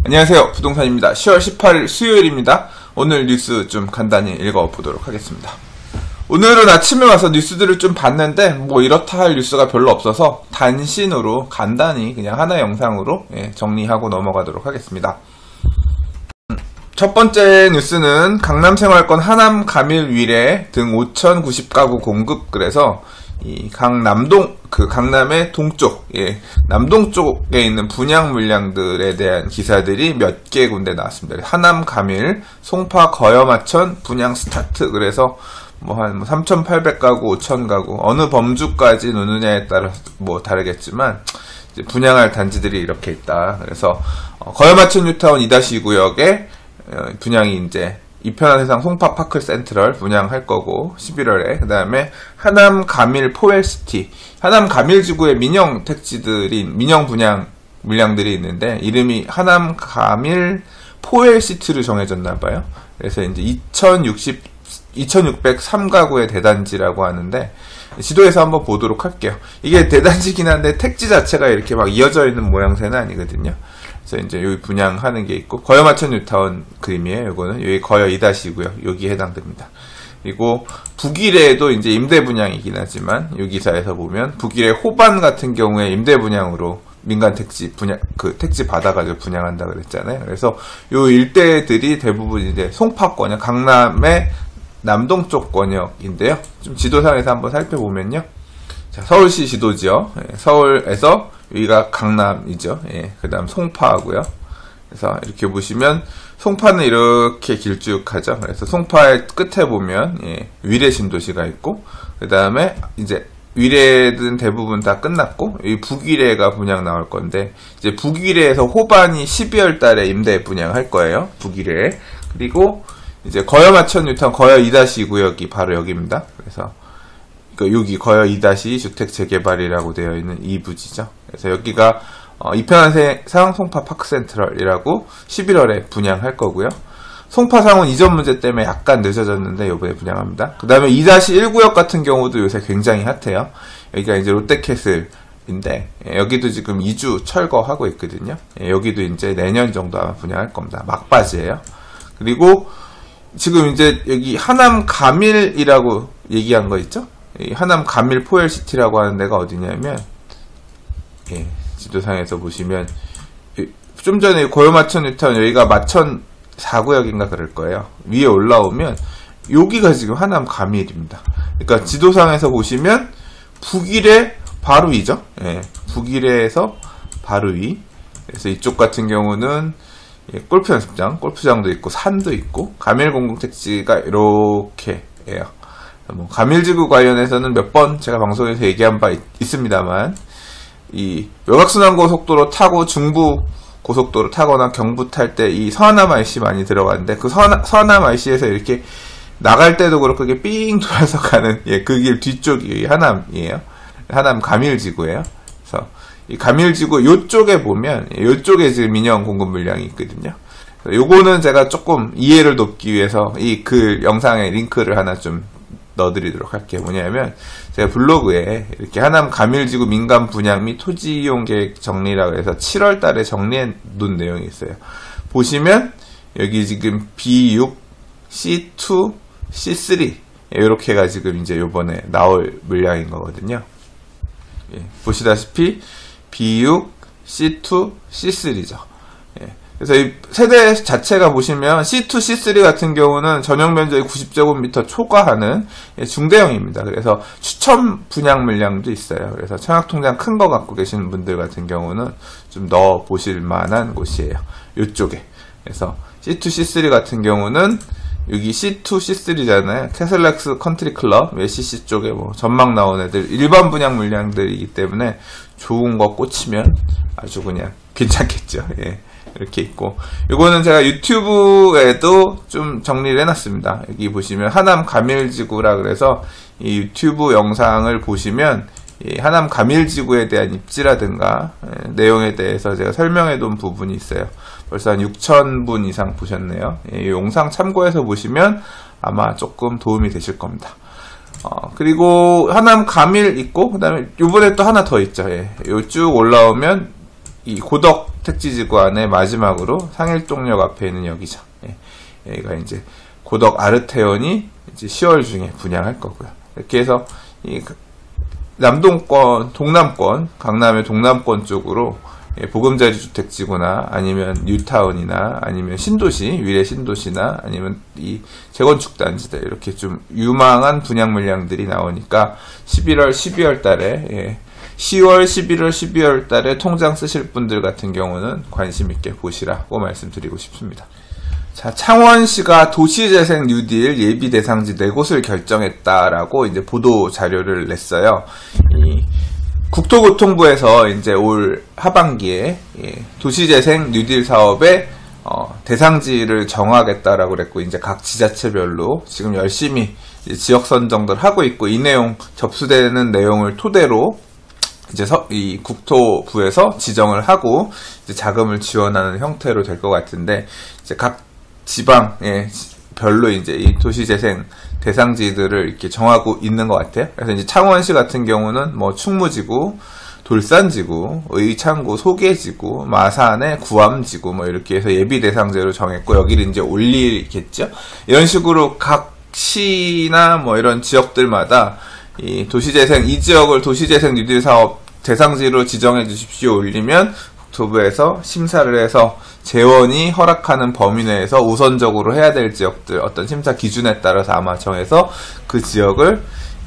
안녕하세요, 부동산입니다. 10월 18일 수요일입니다. 오늘 뉴스 좀 간단히 읽어보도록 하겠습니다. 오늘은 아침에 와서 뉴스들을 좀 봤는데 뭐 이렇다 할 뉴스가 별로 없어서 단신으로 간단히 그냥 하나의 영상으로 정리하고 넘어가도록 하겠습니다. 첫 번째 뉴스는 강남생활권 하남 가밀 위례 등 5,090가구 공급. 그래서 이 강남의 동쪽, 남동 쪽에 있는 분양 물량들에 대한 기사들이 몇 개 군데 나왔습니다. 하남 가밀, 송파 거여마천 분양 스타트. 그래서 한 3,800가구, 5,000가구 어느 범주까지 놓느냐에 따라 뭐 다르겠지만 이제 분양할 단지들이 이렇게 있다. 그래서 거여마천 뉴타운 2-2 구역에 분양이 이제 이편한 세상 송파 파크 센트럴 분양할 거고 11월에. 그 다음에 하남 가밀 포웰시티, 하남 가밀 지구의 민영 분양 물량들이 있는데 이름이 하남 가밀 포웰시티로 정해졌나봐요. 그래서 이제 2,603가구의 대단지라고 하는데 지도에서 한번 보도록 할게요. 이게 대단지긴 한데 택지 자체가 이렇게 막 이어져 있는 모양새는 아니거든요. 그래서 이제 여기 분양하는 게 있고, 거여마천 뉴타운 그림이에요. 요거는 여기 거여 2-2고요. 여기에 해당됩니다. 그리고 북일에도 이제 임대 분양이긴 하지만 이 기사에서 보면 북일의 호반 같은 경우에 임대 분양으로 민간 택지 택지 받아가지고 분양한다 그랬잖아요. 그래서 요 일대들이 대부분 이제 송파권역, 강남의 남동쪽 권역인데요. 좀 지도상에서 한번 살펴보면요. 자, 서울시 지도지요. 서울에서 여기가 강남이죠. 그 다음 송파하고요. 그래서 이렇게 보시면 송파는 이렇게 길쭉하죠. 그래서 송파의 끝에 보면 위례 신도시가 있고, 그 다음에 이제 위례는 대부분 다 끝났고, 이 북위례가 분양 나올 건데, 이제 북위례에서 호반이 12월 달에 임대 분양할 거예요. 북위례. 그리고 이제 거여마천 뉴타운 거여 2-2 구역이 바로 여기입니다. 그래서 여기 거여 2-2 주택 재개발이라고 되어 있는 이 부지죠. 그래서 여기가 이편한 세상 송파 파크 센트럴이라고 11월에 분양할 거고요. 송파상은 이전 문제 때문에 약간 늦어졌는데 이번에 분양합니다. 그 다음에 2-1 구역 같은 경우도 요새 굉장히 핫해요. 여기가 이제 롯데캐슬인데 여기도 지금 2주 철거하고 있거든요. 여기도 이제 내년 정도 아마 분양할 겁니다. 막바지예요. 그리고 지금 이제 여기 하남 가밀이라고 얘기한 거 있죠? 이 하남 가밀 포웰시티라고 하는 데가 어디냐면, 지도상에서 보시면 좀 전에 거여마천 뉴타운 여기가 마천 4구역인가 그럴 거예요. 위에 올라오면 여기가 지금 하남 가밀입니다. 그러니까 지도상에서 보시면 북일의 바로 위죠. 북일에서 바로 위. 그래서 이쪽 같은 경우는 골프 연습장, 골프장도 있고 산도 있고 가밀 공공택지가 이렇게예요. 뭐 가밀지구 관련해서는 몇 번 제가 방송에서 얘기한 바 있습니다만, 이 외곽순환고속도로 타고 중부 고속도로 타거나 경부 탈 때 이 서하남 IC 많이 들어가는데 그 서하남 IC에서 이렇게 나갈 때도 그렇고 이게 삥 돌아서 가는 그 길 뒤쪽이 하남이에요. 하남 가밀지구예요. 그래서 이 가밀지구 요쪽에 보면 요쪽에 지금 민영 공급 물량이 있거든요. 요거는 제가 조금 이해를 돕기 위해서 이 영상에 링크를 하나 좀 넣어드리도록 할게요. 뭐냐면 제가 블로그에 이렇게 하남 가밀지구 민간 분양 및 토지 이용 계획 정리라고 해서 7월 달에 정리해 놓은 내용이 있어요. 보시면 여기 지금 B6, C2, C3 이렇게가 지금 이제 요번에 나올 물량인 거거든요. 보시다시피 B6, C2, C3죠. 그래서 이 세대 자체가 보시면 C2, C3 같은 경우는 전용 면적이 90제곱미터 초과하는 중대형입니다. 그래서 추천 분양 물량도 있어요. 그래서 청약통장 큰 거 갖고 계시는 분들 같은 경우는 좀 넣어 보실 만한 곳이에요. 이쪽에. 그래서 C2, C3 같은 경우는 여기 C2, C3잖아요. 캐슬렉스 컨트리 클럽, SCC 쪽에 뭐 전망 나온 애들 일반 분양 물량들이기 때문에 좋은 거 꽂히면 아주 그냥 괜찮겠죠. 이렇게 있고, 이거는 제가 유튜브에도 좀 정리를 해놨습니다. 여기 보시면 하남 가밀지구라 그래서 이 유튜브 영상을 보시면 이 하남 가밀지구에 대한 입지라든가 내용에 대해서 제가 설명해 둔 부분이 있어요. 벌써 한 6,000분 이상 보셨네요. 이 영상 참고해서 보시면 아마 조금 도움이 되실 겁니다. 그리고 하남 가밀 있고, 그 다음에 요번에 또 하나 더 있죠. 요 쭉 올라오면 이 고덕 택지지구 안에 마지막으로 상일동역 앞에 있는 여기죠. 여기가 이제 고덕 아르테온이 이제 10월 중에 분양할 거고요. 이렇게 해서 이 남동권, 동남권, 강남의 동남권 쪽으로 보금자리 주택지구나 아니면 뉴타운이나 아니면 신도시, 위례 신도시나 아니면 이 재건축 단지들 이렇게 좀 유망한 분양 물량들이 나오니까 11월, 12월 달에 10월, 11월, 12월 달에 통장 쓰실 분들 같은 경우는 관심 있게 보시라고 말씀드리고 싶습니다. 자, 창원시가 도시재생 뉴딜 예비 대상지 4곳을 결정했다라고 이제 보도 자료를 냈어요. 이 국토교통부에서 이제 올 하반기에 도시재생 뉴딜 사업의 대상지를 정하겠다라고 그랬고, 이제 각 지자체별로 지금 열심히 지역 선정들 하고 있고, 이 내용 접수되는 내용을 토대로 이제 이 국토부에서 지정을 하고 이제 자금을 지원하는 형태로 될 것 같은데, 이제 각 지방에 별로 이제 이 도시재생 대상지들을 이렇게 정하고 있는 것 같아요. 그래서 이제 창원시 같은 경우는 뭐 충무지구, 돌산지구, 의창구, 소계지구, 마산의 구암지구 뭐 이렇게 해서 예비 대상지로 정했고, 여기를 이제 올리겠죠. 이런 식으로 각 시나 뭐 이런 지역들마다 이 도시재생, 이 지역을 도시재생 뉴딜 사업 대상지로 지정해 주십시오 올리면 국토부에서 심사를 해서 재원이 허락하는 범위 내에서 우선적으로 해야 될 지역들 어떤 심사 기준에 따라서 아마 정해서 그 지역을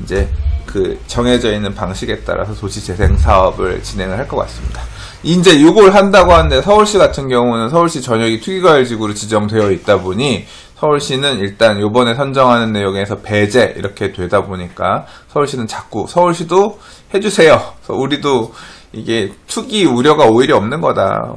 이제 그 정해져 있는 방식에 따라서 도시재생 사업을 진행을 할 것 같습니다. 이제 이걸 한다고 하는데, 서울시 같은 경우는 서울시 전역이 투기과열지구로 지정되어 있다 보니 서울시는 일단 요번에 선정하는 내용에서 배제 이렇게 되다 보니까 서울시는 자꾸 서울시도 해주세요. 우리도 이게 투기 우려가 오히려 없는 거다.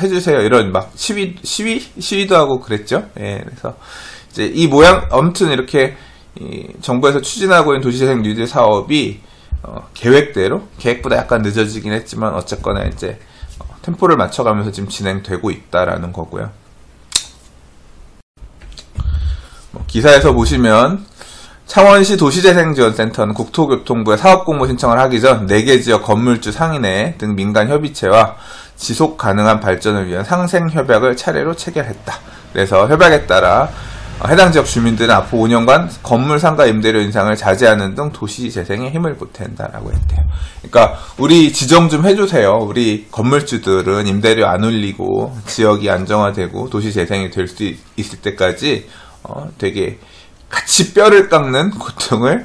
해주세요. 이런 막 시위도 하고 그랬죠. 예, 그래서 이제 이 모양, 아무튼 이렇게 정부에서 추진하고 있는 도시재생 뉴딜 사업이 계획대로, 계획보다 약간 늦어지긴 했지만 어쨌거나 이제 템포를 맞춰가면서 지금 진행되고 있다라는 거고요. 기사에서 보시면 창원시 도시재생지원센터는 국토교통부에 사업공모 신청을 하기 전 4개 지역 건물주 상인회 등 민간협의체와 지속가능한 발전을 위한 상생협약을 차례로 체결했다. 그래서 협약에 따라 해당 지역 주민들은 앞으로 5년간 건물 상가 임대료 인상을 자제하는 등 도시재생에 힘을 보탠다라고 했대요. 그러니까 우리 지정 좀 해주세요. 우리 건물주들은 임대료 안 올리고 지역이 안정화되고 도시재생이 될 수 있을 때까지 되게 같이 뼈를 깎는 고통을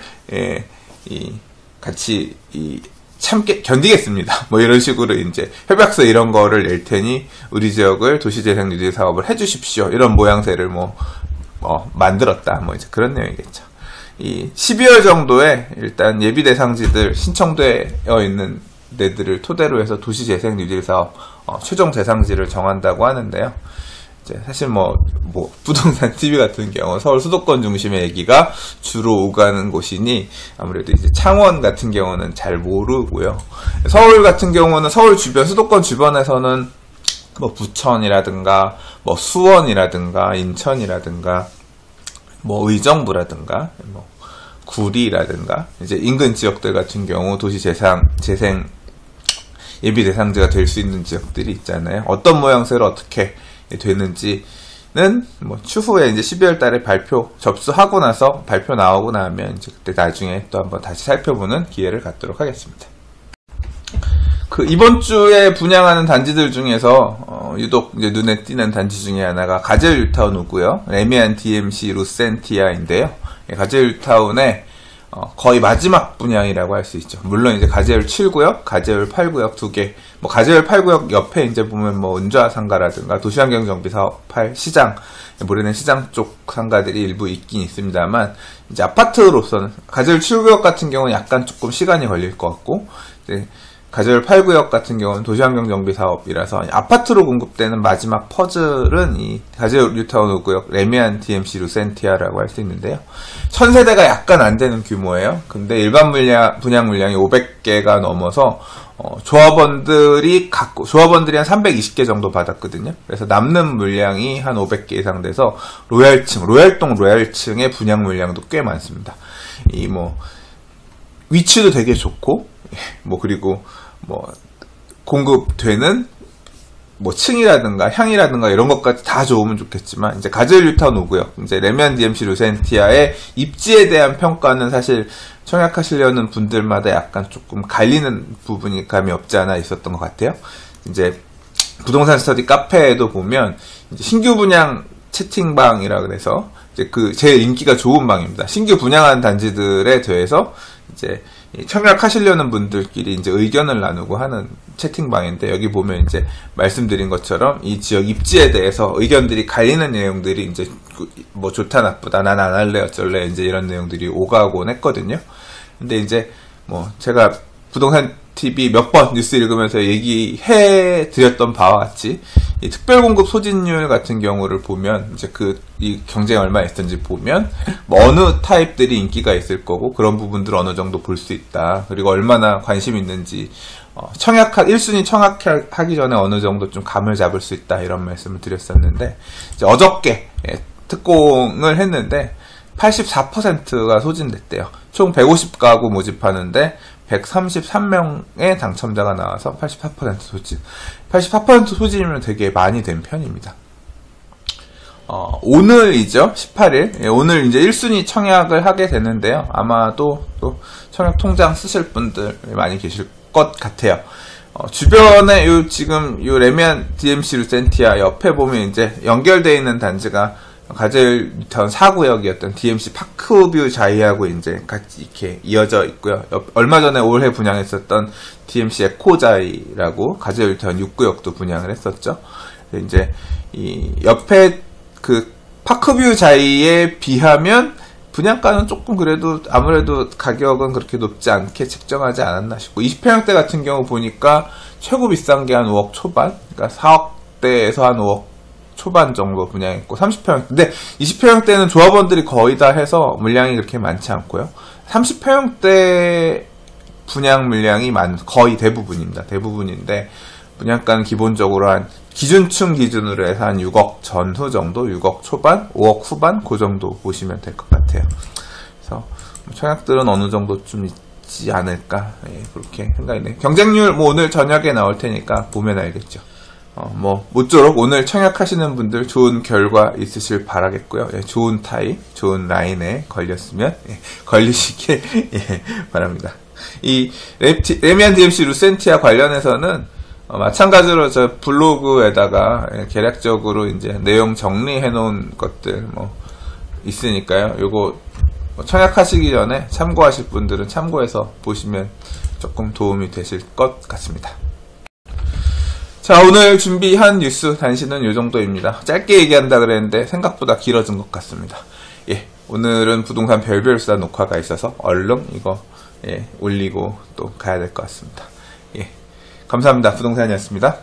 같이 견디겠습니다. 뭐 이런 식으로 이제 협약서 이런 거를 낼 테니 우리 지역을 도시재생 뉴딜 사업을 해주십시오. 이런 모양새를 만들었다. 뭐 이제 그런 내용이겠죠. 이 12월 정도에 일단 예비 대상지들 신청되어 있는 데들을 토대로 해서 도시재생 뉴딜 사업 최종 대상지를 정한다고 하는데요. 사실 부동산 TV 같은 경우 서울 수도권 중심의 얘기가 주로 오가는 곳이니 아무래도 이제 창원 같은 경우는 잘 모르고요. 서울 같은 경우는 서울 주변, 수도권 주변에서는 부천이라든가 수원이라든가 인천이라든가 의정부라든가 구리라든가 이제 인근 지역들 같은 경우 도시재생 예비 대상지가 될 수 있는 지역들이 있잖아요. 어떤 모양새로 어떻게 되는지는 추후에 이제 12월 달에 접수하고 나서 발표 나오고 나면 이제 그때 나중에 또 한번 다시 살펴보는 기회를 갖도록 하겠습니다. 이번 주에 분양하는 단지들 중에서 유독 이제 눈에 띄는 단지 중에 하나가 가젤 뉴타운이고요. 레미안 DMC 루센티아인데요. 가젤 뉴타운의 거의 마지막 분양이라고 할 수 있죠. 물론 이제 가제율 7구역, 가제율 8구역 두 개. 가제율 8구역 옆에 이제 보면 은좌 상가라든가 도시환경정비 사업할 시장, 모래낸 시장 쪽 상가들이 일부 있긴 있습니다만, 이제 아파트로서는 가제율 7구역 같은 경우는 약간 조금 시간이 걸릴 것 같고, 이제 가제율 8구역 같은 경우는 도시환경정비 사업이라서 아파트로 공급되는 마지막 퍼즐은 이 가제율 뉴타운 5구역 레미안 DMC 루센티아라고 할 수 있는데요. 1000세대가 약간 안 되는 규모예요. 근데 일반 분양 물량이 500개가 넘어서 조합원들이 한 320개 정도 받았거든요. 그래서 남는 물량이 한 500개 이상 돼서 로얄동 로얄층의 분양 물량도 꽤 많습니다. 위치도 되게 좋고, 그리고 공급되는 뭐 층이라든가 향이라든가 이런 것까지 다 좋으면 좋겠지만 이제 가젤 뉴타운 5구역, 이제 레미안 DMC 루센티아의 입지에 대한 평가는 사실 청약하시려는 분들마다 약간 조금 갈리는 부분이 감이 없지 않아 있었던 것 같아요. 이제 부동산 스터디 카페에도 보면 이제 신규 분양 채팅방이라 그래서 이제 그 제일 인기가 좋은 방입니다. 신규 분양한 단지들에 대해서 이제 청약하시려는 분들끼리 이제 의견을 나누고 하는 채팅방인데, 여기 보면 이제 말씀드린 것처럼 이 지역 입지에 대해서 의견들이 갈리는 내용들이 이제 뭐 좋다 나쁘다 난 안 할래 어쩔래 이제 이런 내용들이 오가곤 했거든요. 근데 이제 뭐 제가 부동산 TV 몇 번 뉴스 읽으면서 얘기해 드렸던 바와 같이 이 특별 공급 소진율 같은 경우를 보면 이제 이 경쟁이 얼마나 있었는지 보면 뭐 어느 타입들이 인기가 있을 거고 그런 부분들을 어느 정도 볼 수 있다. 그리고 얼마나 관심 있는지 1순위 청약하기 전에 어느 정도 좀 감을 잡을 수 있다. 이런 말씀을 드렸었는데, 이제 어저께 특공을 했는데 84%가 소진됐대요. 총 150가구 모집하는데 133명의 당첨자가 나와서 84% 소진. 84% 소진이면 되게 많이 된 편입니다. 오늘이죠. 18일. 오늘 이제 1순위 청약을 하게 되는데요. 아마도 또 청약 통장 쓰실 분들 많이 계실 것 같아요. 주변에 지금 레미안 DMC 루센티아 옆에 보면 이제 연결되어 있는 단지가 가젤 뉴타운 4구역이었던 DMC 파크뷰 자이하고 이제 같이 이렇게 이어져 있고요. 얼마 전에 올해 분양했었던 DMC 에코자이라고 가젤 뉴타운 6구역도 분양을 했었죠. 이제 이 옆에 그 파크뷰 자이에 비하면 분양가는 조금 그래도 아무래도 가격은 그렇게 높지 않게 책정하지 않았나 싶고, 20평형대 같은 경우 보니까 최고 비싼 게 한 5억 초반, 그러니까 4억대에서 한 5억 초반 정도 분양했고, 30평형, 근데 20평형대는 조합원들이 거의 다 해서 물량이 그렇게 많지 않고요. 30평형대 분양 물량이 거의 대부분입니다. 대부분인데, 분양가는 기본적으로 한 기준층 기준으로 해서 한 6억 전후 정도, 6억 초반, 5억 후반, 그 정도 보시면 될 것 같아요. 그래서 청약들은 어느 정도 좀 있지 않을까, 그렇게 생각이 네요. 경쟁률 뭐 오늘 저녁에 나올 테니까 보면 알겠죠. 모쪼록 오늘 청약하시는 분들 좋은 결과 있으실 바라겠고요. 좋은 타입, 좋은 라인에 걸렸으면 걸리시길 바랍니다. 이 레미안 DMC 루센티아 관련해서는 마찬가지로 저 블로그에다가 개략적으로 이제 내용 정리해 놓은 것들 있으니까요. 요거 청약하시기 전에 참고하실 분들은 참고해서 보시면 조금 도움이 되실 것 같습니다. 자, 오늘 준비한 뉴스 단신은 요 정도입니다. 짧게 얘기한다 그랬는데 생각보다 길어진 것 같습니다. 오늘은 부동산 별별 수다 녹화가 있어서 얼른 이거 올리고 또 가야 될 것 같습니다. 감사합니다. 부동산이었습니다.